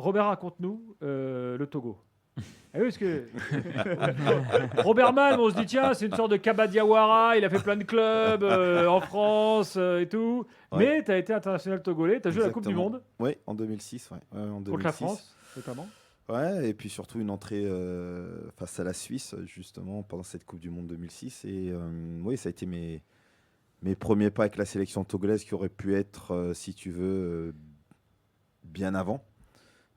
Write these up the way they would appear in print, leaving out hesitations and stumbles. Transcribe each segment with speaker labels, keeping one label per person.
Speaker 1: Robert, raconte-nous le Togo. Ah oui, parce que Robert Malm, on se dit tiens, c'est une sorte de Kabadiawara, il a fait plein de clubs en France et tout.
Speaker 2: Ouais.
Speaker 1: Mais tu as été international togolais, tu as joué à la Coupe du
Speaker 2: Exactement.
Speaker 1: Monde
Speaker 2: Oui, en 2006. Ouais, en
Speaker 1: contre la
Speaker 2: 2006.
Speaker 1: France, notamment.
Speaker 2: Ouais, et puis surtout une entrée face à la Suisse, justement, pendant cette Coupe du Monde 2006. Et oui, ça a été mes premiers pas avec la sélection togolaise qui auraient pu être, si tu veux, bien avant.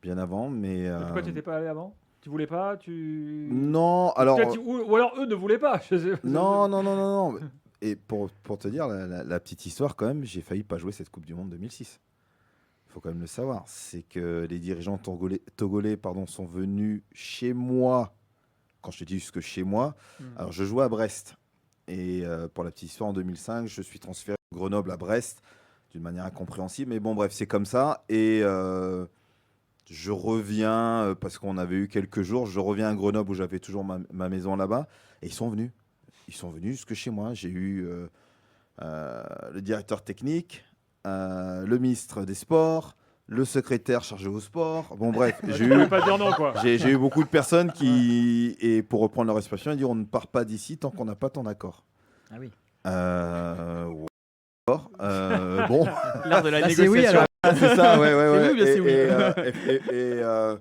Speaker 2: Bien avant, mais...
Speaker 1: Et pourquoi tu n'étais pas allé avant? Tu voulais pas
Speaker 2: Non, alors...
Speaker 1: Ou alors eux ne voulaient pas. Je sais-
Speaker 2: Non, non, non, non, non. Et pour te dire, la petite histoire quand même, j'ai failli pas jouer cette Coupe du Monde 2006. Il faut quand même le savoir. C'est que les dirigeants togolais sont venus chez moi. Quand je te dis jusque chez moi, alors je jouais à Brest. Et pour la petite histoire, en 2005, je suis transféré de Grenoble à Brest d'une manière incompréhensible. Mais bon, bref, c'est comme ça. Et je reviens, parce qu'on avait eu quelques jours, je reviens à Grenoble où j'avais toujours ma maison là-bas. Et ils sont venus. Ils sont venus jusque chez moi. J'ai eu le directeur technique, le ministre des Sports, le secrétaire chargé au sport. Bon, bref,
Speaker 1: Tu pouvais pas dire non, quoi.
Speaker 2: j'ai eu beaucoup de personnes qui, et pour reprendre leur expression, ils disent on ne part pas d'ici tant qu'on n'a pas ton accord.
Speaker 3: Ah oui.
Speaker 2: Ouais, d'accord. Bon,
Speaker 3: L'art de la
Speaker 4: Là, c'est
Speaker 3: négociation.
Speaker 4: oui, alors.
Speaker 2: c'est ça, ouais, ouais,
Speaker 3: C'est
Speaker 2: ouais.
Speaker 3: oui ou bien c'est oui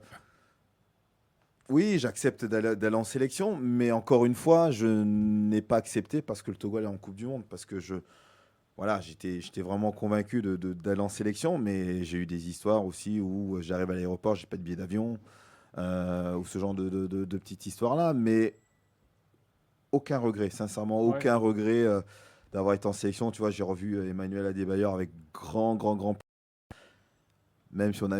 Speaker 2: Oui, j'accepte d'aller en sélection, mais encore une fois, je n'ai pas accepté parce que le Togo allait en Coupe du Monde, parce que voilà, j'étais vraiment convaincu d'aller en sélection, mais j'ai eu des histoires aussi où j'arrive à l'aéroport, j'ai pas de billet d'avion, ou ce genre de petites histoires-là, mais aucun regret, sincèrement, aucun regret d'avoir été en sélection. Tu vois, j'ai revu Emmanuel Adebayor avec grand plaisir, même si on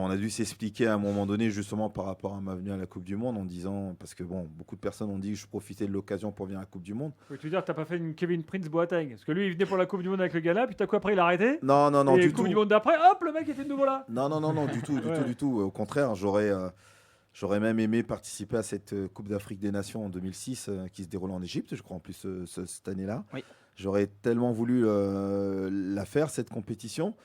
Speaker 2: a dû s'expliquer à un moment donné, justement, par rapport à ma venue à la Coupe du Monde, en disant, parce que bon, beaucoup de personnes ont dit que je profitais de l'occasion pour venir à la Coupe du Monde.
Speaker 1: Oui, tu veux dire que tu n'as pas fait une Kevin Prince Boateng? Parce que lui, il venait pour la Coupe du Monde avec le Ghana, puis t'as quoi après, il a arrêté?
Speaker 2: Non, non, non,
Speaker 1: et
Speaker 2: du
Speaker 1: Coupe
Speaker 2: tout.
Speaker 1: du Monde d'après, hop, le mec était de nouveau là.
Speaker 2: Non, non, non, non, du tout, du tout. Au contraire, j'aurais même aimé participer à cette Coupe d'Afrique des Nations en 2006 qui se déroule en Égypte, je crois, en plus, cette année-là.
Speaker 3: Oui.
Speaker 2: J'aurais tellement voulu la faire, cette compétition.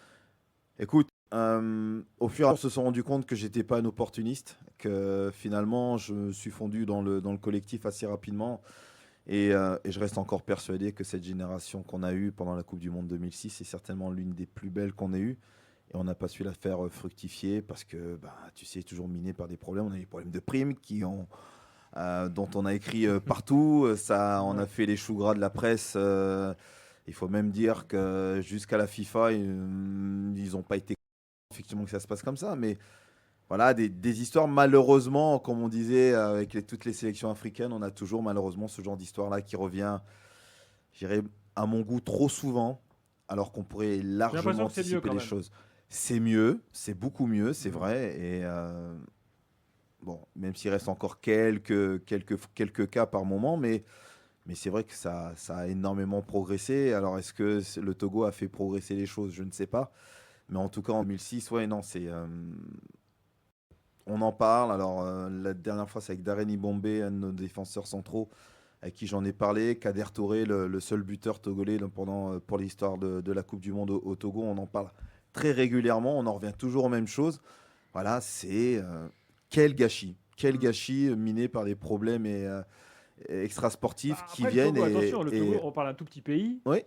Speaker 2: Écoute, au fur et à mesure, on se sont rendu compte que j'étais pas un opportuniste, que finalement, je me suis fondu dans le collectif assez rapidement. Et je reste encore persuadé que cette génération qu'on a eue pendant la Coupe du Monde 2006 est certainement l'une des plus belles qu'on ait eues. Et on n'a pas su la faire fructifier parce que, tu sais, toujours miné par des problèmes. On a eu des problèmes de primes dont on a écrit partout. On a fait les choux gras de la presse. Il faut même dire que jusqu'à la FIFA, ils n'ont pas été effectivement que ça se passe comme ça. Mais voilà, des histoires, malheureusement, comme on disait, avec toutes les sélections africaines, on a toujours malheureusement ce genre d'histoire-là qui revient, je dirais, à mon goût trop souvent, alors qu'on pourrait largement anticiper les choses. C'est mieux, c'est beaucoup mieux, c'est vrai. Et bon, même s'il reste encore quelques cas par moment, mais c'est vrai que ça a énormément progressé. Alors, est-ce que le Togo a fait progresser les choses? Je ne sais pas. Mais en tout cas, en 2006, ouais, non, on en parle. Alors, la dernière fois, c'est avec Darren Ibombe, un de nos défenseurs centraux, avec qui j'en ai parlé. Kader Touré, le seul buteur togolais pour l'histoire de la Coupe du Monde au Togo. On en parle très régulièrement. On en revient toujours aux mêmes choses. Voilà, c'est quel gâchis. Quel gâchis miné par des problèmes extrasportifs qui viennent.
Speaker 1: Attention, le Togo, on parle d'un tout petit pays.
Speaker 2: Oui.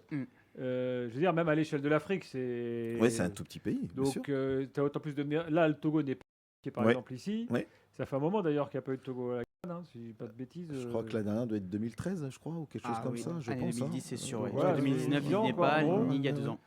Speaker 1: Je veux dire, même à l'échelle de l'Afrique, c'est.
Speaker 2: Oui, c'est un tout petit pays.
Speaker 1: Donc, tu as autant plus de. Là, le Togo n'est pas par exemple ici.
Speaker 2: Oui.
Speaker 1: Ça fait un moment d'ailleurs qu'il n'y a pas eu de Togo à la Cannes, si je dis pas de bêtises.
Speaker 2: Je crois que la dernière doit être 2013, je crois, ou quelque chose comme ça. Je pense.
Speaker 3: 2010, c'est sûr.
Speaker 1: Voilà,
Speaker 3: 2019, il n'est pas, ni il y a 2 ans.